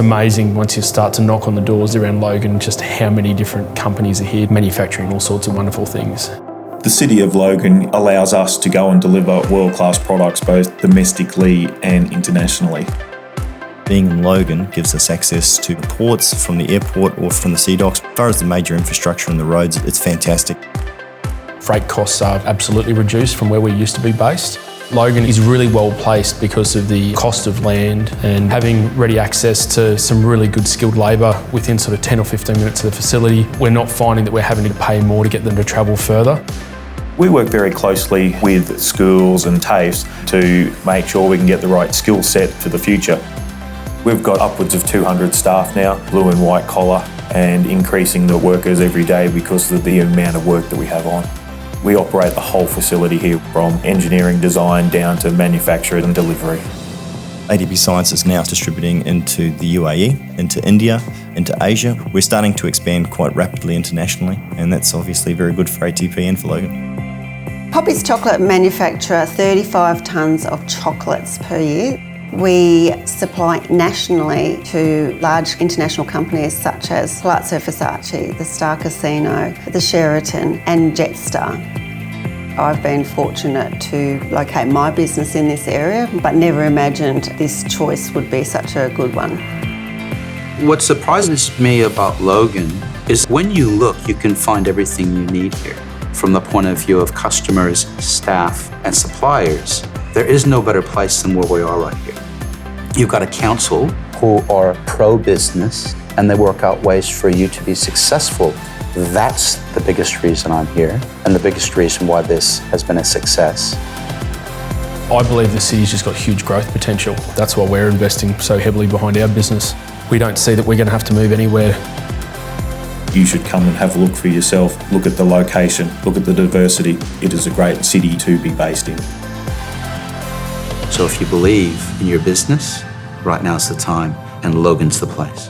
It's amazing once you start to knock on the doors around Logan, just how many different companies are here manufacturing all sorts of wonderful things. The City of Logan allows us to go and deliver world-class products both domestically and internationally. Being in Logan gives us access to the ports from the airport or from the sea docks. As far as the major infrastructure and the roads, it's fantastic. Freight costs are absolutely reduced from where we used to be based. Logan is really well placed because of the cost of land and having ready access to some really good skilled labour within sort of 10 or 15 minutes of the facility. We're not finding that we're having to pay more to get them to travel further. We work very closely with schools and TAFEs to make sure we can get the right skill set for the future. We've got upwards of 200 staff now, blue and white collar, and increasing the workers every day because of the amount of work that we have on. We operate the whole facility here, from engineering design down to manufacture and delivery. ATP Science is now distributing into the UAE, into India, into Asia. We're starting to expand quite rapidly internationally, and that's obviously very good for ATP and for Logan. Poppy's Chocolate manufacture 35 tonnes of chocolates per year. We supply nationally to large international companies such as Palazzo Versace, the Star Casino, the Sheraton and Jetstar. I've been fortunate to locate my business in this area, but never imagined this choice would be such a good one. What surprises me about Logan is when you look, you can find everything you need here. From the point of view of customers, staff and suppliers, there is no better place than where we are right here. You've got a council who are pro-business and they work out ways for you to be successful. That's the biggest reason I'm here and the biggest reason why this has been a success. I believe the city's just got huge growth potential. That's why we're investing so heavily behind our business. We don't see that we're going to have to move anywhere. You should come and have a look for yourself, look at the location, look at the diversity. It is a great city to be based in. So if you believe in your business, right now's the time, and Logan's the place.